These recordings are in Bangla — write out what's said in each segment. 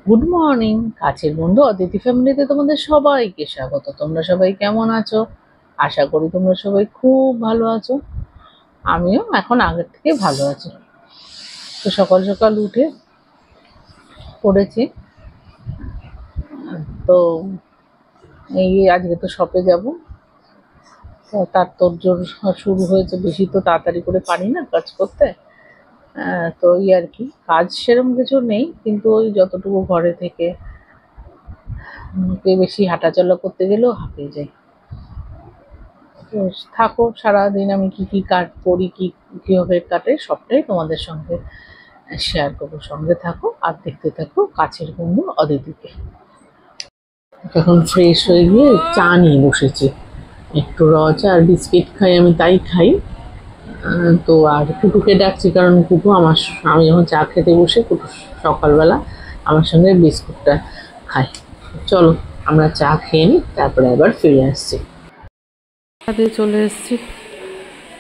গুড মর্নিং, কাছের বন্ধু অদিতি ফ্যামিলিতে তোমাদের সবাইকে স্বাগত। তোমরা সবাই কেমন আছো? আশা করি তোমরা সবাই খুব ভালো আছো। আমিও এখন আগের থেকে ভালো আছি। তো সকাল সকাল উঠে পড়েছি। তো এই আজকে তো শপে যাব, তার তোড়জোড় শুরু হয়েছে। বেশি তো তাড়াতাড়ি করে পারি না কাজ করতে। তো এই আর কি, কাজ সেরকম কিছু নেই, কিন্তু ওই যতটুকু ঘরে থেকে বেশি হাঁটাচলা করতে গেলেও হাঁপিয়ে যাই। থাকো, সারাদিন আমি কি কি কাজ করি, কীভাবে কাটে, সবটাই তোমাদের সঙ্গে শেয়ার করবো। সঙ্গে থাকো আর দেখতে থাকো কাছের বন্ধু অদিতিকে। এখন ফ্রেশ হয়ে গিয়ে চা নিয়ে বসেছি। একটু র চা আর বিস্কিট খাই, আমি তাই খাই। তো আর কুটুকে ডাকছি, কারণ কুটু আমি যখন চা খেতে বসে কুটু সকালবেলা আমার সঙ্গে বিস্কুটটা খাই। চলো আমরা চা খেয়ে নিই, তারপরে আবার ফিরে আসছি। ছাদে চলে এসেছি,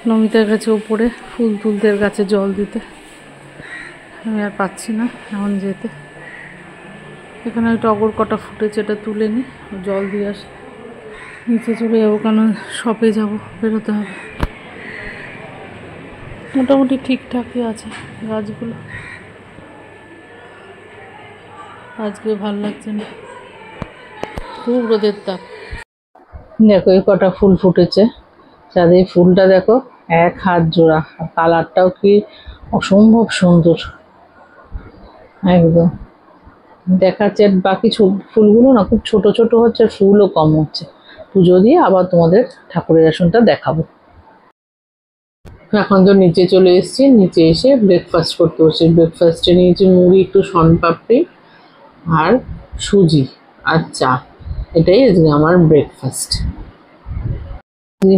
নমিতার কাছে উপরে ফুল তুলতে, গাছে জল দিতে। আমি আর পাচ্ছি না এখন যেতে। এখানে টগর কটা ফুটেছে, এটা তুলে নিই, জল দিয়ে আসি, নিচে চলে যাবো, কারণ শপে যাবো, বেরোতে হবে। মোটামুটি ঠিকঠাকই আছে গাছগুলো, আজকে ভালো লাগছে না, খুব রোদের তাপ। দেখো এই কটা ফুল ফুটেছে চাঁদে, ফুলটা দেখো 1 হাত জোড়া, আর কালারটাও কি অসম্ভব সুন্দর একদম দেখাচ্ছে। বাকি ফুলগুলো না খুব ছোট ছোট হচ্ছে, ফুলও কম হচ্ছে। পুজো দিয়ে আবার তোমাদের ঠাকুরের আসনটা দেখাবো। এখন তো নিচে চলে এসেছি, নিচে এসে ব্রেকফাস্ট করতে বসে। ব্রেকফাস্টে নিয়েছি মুড়ি, একটু শনপাপড়ি আর সুজি আর চা। এটাই আজকে আমার ব্রেকফাস্ট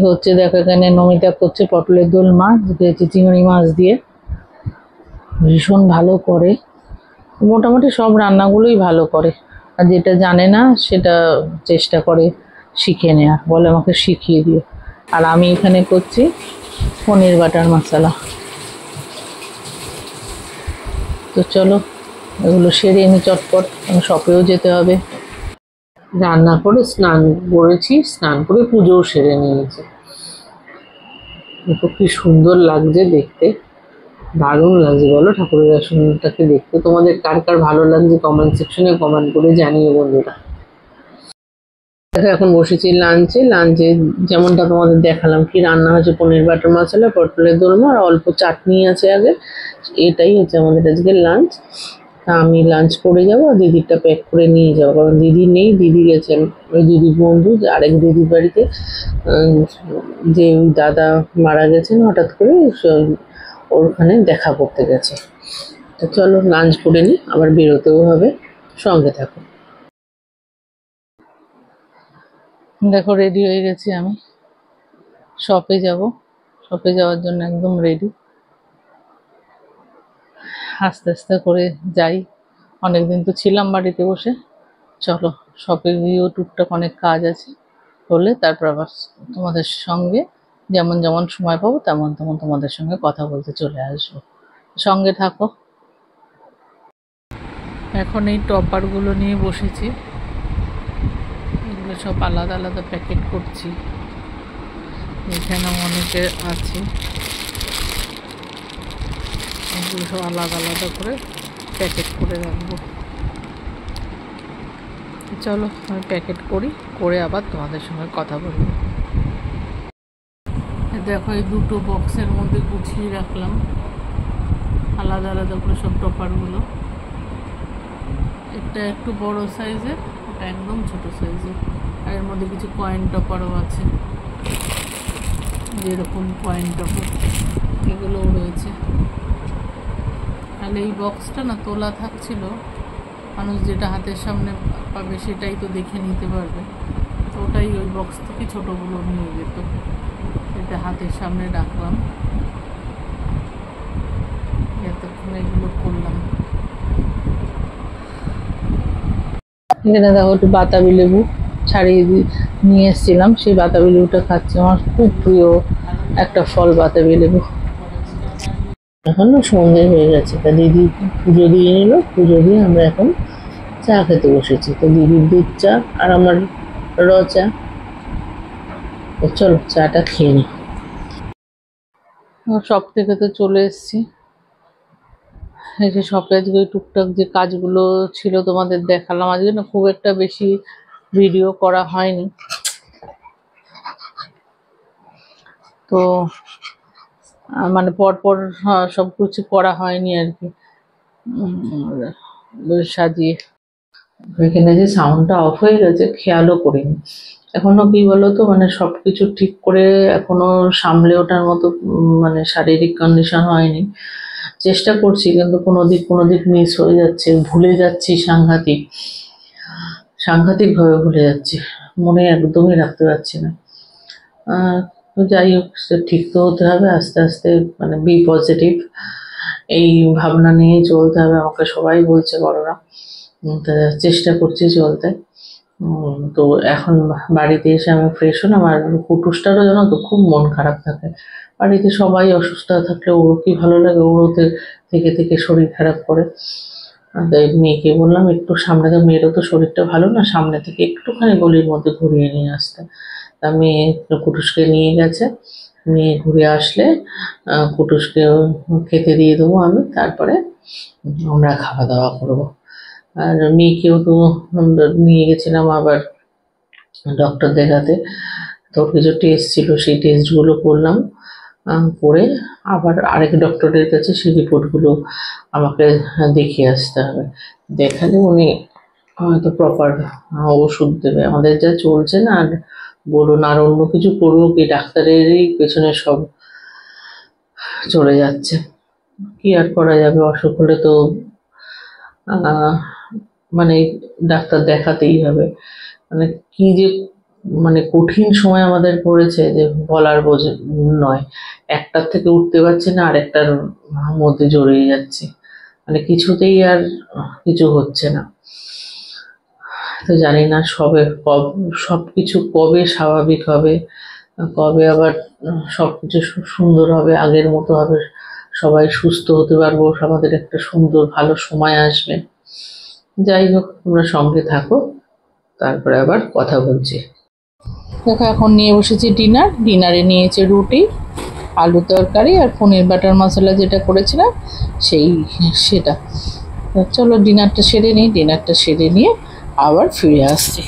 হচ্ছে। দেখো এখানে নমিতা করছে পটলের দোল মাছ, দিয়েছি চিংড়ি মাছ দিয়ে, ভীষণ ভালো করে। মোটামুটি সব রান্নাগুলোই ভালো করে, আর যেটা জানে না সেটা চেষ্টা করে শিখে নেওয়ার, বলে আমাকে শিখিয়ে দিও। আর আমি এখানে করছি পনির বাটার মশলা। তো চলো এগুলো সেরে নিই চটপট, শপেও যেতে হবে। রান্না করে স্নান করেছি, স্নান করে পুজোও সেরে নিয়েছি। দেখো কি সুন্দর লাগছে দেখতে, দারুণ লাগছে বলো ঠাকুরের আসনটাকে দেখতে। তোমাদের কার কার ভালো লাগছে কমেন্ট সেকশনে কমেন্ট করে জানিও বন্ধুরা। দেখো এখন বসেছি লাঞ্চে। যেমনটা তোমাদের দেখালাম কি রান্না হয়েছে, পনির বাটার মশলা, পটলের দোলমা আর অল্প চাটনি আছে আগে। এটাই হচ্ছে আমাদের আজকে লাঞ্চ। তা আমি লাঞ্চ করে যাবো, আর দিদিরটা প্যাক করে নিয়ে যাবো, কারণ দিদি নেই, দিদি গেছেন ওই দিদির বন্ধু আরেক দিদির বাড়িতে। যে দাদা মারা গেছেন হঠাৎ করে, ওখানে দেখা করতে গেছে। তো চলো লাঞ্চ করে নিই, আবার বেরোতেও হবে, সঙ্গে থাকো। দেখো রেডি হয়ে গেছি, আমি শপে যাব। শপে যাওয়ার জন্য একদম রেডি। আস্তে আস্তে করে যাই, অনেকদিন তো ছিলাম বাড়িতে বসে। চলো শপে গিয়েও টুকটাক অনেক কাজ আছে, হলে তারপর আবার তোমাদের সঙ্গে যেমন যেমন সময় পাবো তেমন তেমন তোমাদের সঙ্গে কথা বলতে চলে আসবো, সঙ্গে থাকো। এখন এই টপারগুলো নিয়ে বসেছি, এগুলো সব আলাদা আলাদা প্যাকেট করছি। এখানেও অনেকে আছে, এগুলো সব আলাদা আলাদা করে প্যাকেট করে রাখবো। চলো আমি প্যাকেট করে আবার তোমাদের সঙ্গে কথা বলবো। দেখো এই দুটো বক্সের মধ্যে গুছিয়ে রাখলাম আলাদা আলাদা করে সব টপারগুলো। একটা একটু বড় সাইজের, এটা একদম ছোট সাইজের, আর এর মধ্যে কিছু কয়েন টপারও আছে, যেরকম কয়েন টপার এগুলোও রয়েছে। তাহলে এই বক্সটা না তোলা থাকছিল, মানুষ যেটা হাতের সামনে পাবে সেটাই তো দেখে নিতে পারবে, তো ওটাই ওই বক্স থেকে ছোটোগুলো নিয়ে যেত, এটা হাতের সামনে রাখলাম। এতক্ষণ এগুলো করলাম। এখানে দেখো একটু বাতাবি লেবু নিয়ে এসেছিলাম, সেই বাতাবি লেবুটা খাচ্ছি। আমার খুব প্রিয় একটা ফল বাতাবি লেবু। এখন না সন্ধে হয়ে গেছে, তা দিদি পুজো দিয়ে নিল, পুজো দিয়ে আমরা এখন চা খেতে বসেছি। তো দিদির দুধ চা আর আমার র চা। তো চলো চাটা খেয়ে নিই। শপ থেকে তো চলে এসেছি। এই যে শপে আজকে ওই টুকটাক যে কাজগুলো ছিল তোমাদের দেখালাম। আজকে না খুব একটা বেশি ভিডিও করা হয়নি, তো মানে পরপর সব কিছু করা হয়নি আর কি। সাজিয়ে এখানে যে সাউন্ডটা অফ হয়ে গেছে খেয়ালও করিনি এখনো। কি বলতো, মানে সবকিছু ঠিক করে এখনো সামলে ওঠার মতো মানে শারীরিক কন্ডিশন হয়নি। চেষ্টা করছি কিন্তু কোনো দিক মিস হয়ে যাচ্ছে, ভুলে যাচ্ছি। সাংঘাতিক ভাবে ভুলে যাচ্ছি, মনে একদমই রাখতে পারছি না। তো যাই হোক, ঠিক তো হতে হবে আস্তে আস্তে, মানে বি পজিটিভ, এই ভাবনা নিয়ে চলতে হবে আমাকে, সবাই বলছে বড়রা। তা চেষ্টা করছি চলতে। তো এখন বাড়িতে এসে আমি ফ্রেশ হলাম। আর কুটুসটারও জানো তো খুব মন খারাপ থাকে। বাড়িতে সবাই অসুস্থ থাকলে ওরও কি ভালো লাগে, ওরও থেকে থেকে শরীর খারাপ করে। তাই মেয়েকে বললাম একটু সামনে, তো মেয়েরও তো শরীরটা ভালো না, সামনে থেকে একটুখানি গলির মধ্যে ঘুরিয়ে নিয়ে আসতে। তা মেয়ে কুটুসকে নিয়ে গেছে। মেয়ে ঘুরে আসলে কুটুসকে খেতে দিয়ে দেবো আমি, তারপরে আমরা খাওয়া দাওয়া করবো। আর মেয়েকেও তো নিয়ে গেছিলাম আবার ডক্টর দেখাতে। তো কিছু টেস্ট ছিল, সেই টেস্টগুলো করলাম। করে আবার আরেক ডক্টরের কাছে সেই রিপোর্টগুলো আমাকে দেখিয়ে আসতে হবে। দেখালে উনি হয়তো প্রপার ওষুধ দেবে। আমাদের যা চলছে না, আর বলুন, আর অন্য কিছু করবো কি, ডাক্তারেরই পেছনে সব চলে যাচ্ছে। কি আর করা যাবে, অসুখ হলে তো আহ, মানে ডাক্তার দেখাতেই হবে। মানে কি যে মানে কঠিন সময় আমাদের পড়েছে যে বলার নয়। একটার থেকে উঠতে পারছি না, আরেকটার মধ্যে জড়িয়ে যাচ্ছি। মানে কিছুতেই আর কিছু হচ্ছে না। তো জানি না সব কিছু কবে স্বাভাবিক হবে, কবে আবার সব কিছু সুন্দর হবে, আগের মতো হবে, সবাই সুস্থ হতে পারবো, আমাদের একটা সুন্দর ভালো সময় আসবে। যাই হোক, তোমরা সঙ্গে থাকো, তারপরে আবার কথা বলছি। দেখো এখন নিয়ে বসেছি ডিনারে নিয়েছে রুটি, আলু তরকারি আর পনির বাটার মশলা যেটা করেছিলাম সেটা। চলো ডিনারটা সেরে নিয়ে আবার ফিরে আসছি।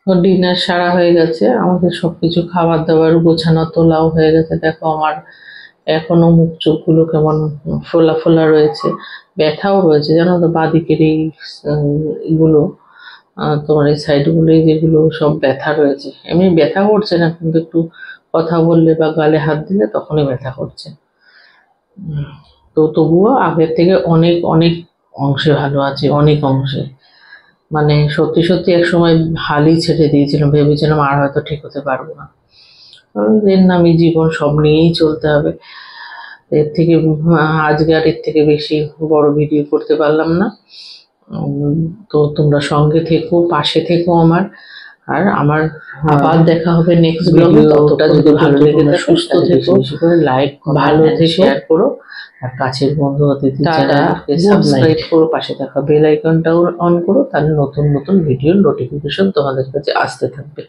ডিনার সারা হয়ে গেছে আমাদের, সবকিছু খাবার দাবার গোছানো তোলাও হয়ে গেছে। দেখো আমার এখনো মুখ চোখগুলো কেমন ফোলা ফোলা রয়েছে, ব্যথাও রয়েছে জানো তো। বাঁদিকের এই এগুলো তোমার এই সাইডগুলো যেগুলো সব ব্যথা রয়েছে। এমনি ব্যথা করছে না, কিন্তু একটু কথা বললে বা গালে হাত দিলে তখনই ব্যথা করছে। তো তবুও আগের থেকে অনেক অনেক অংশে ভালো আছে, অনেক অংশে। মানে সত্যি সত্যি একসময় হালই ছেড়ে দিয়েছিলাম, ভেবেছিলাম আর হয়তো ঠিক হতে পারবো না। কারণ এর নামই জীবন, সব নিয়েই চলতে হবে। এর থেকে আজকে আর এর থেকে বেশি বড় ভিডিও করতে পারলাম না। তো তোমরা সঙ্গে থেকো, পাশে থেকো আমার। আর আমার আবার দেখা হবে নেক্সট ব্লগে। ততটা যদি ভালো লেগে থাকে, সুস্থ থেকো, বেশি করে লাইক ভালো শেয়ার করো, আর কাছের বন্ধু অতিথি চ্যানেলকে সাবস্ক্রাইব করো, পাশে থাকা বেল আইকনটাও অন করো, তাহলে নতুন নতুন ভিডিওর নোটিফিকেশন তোমাদের কাছে আসতে থাকবে।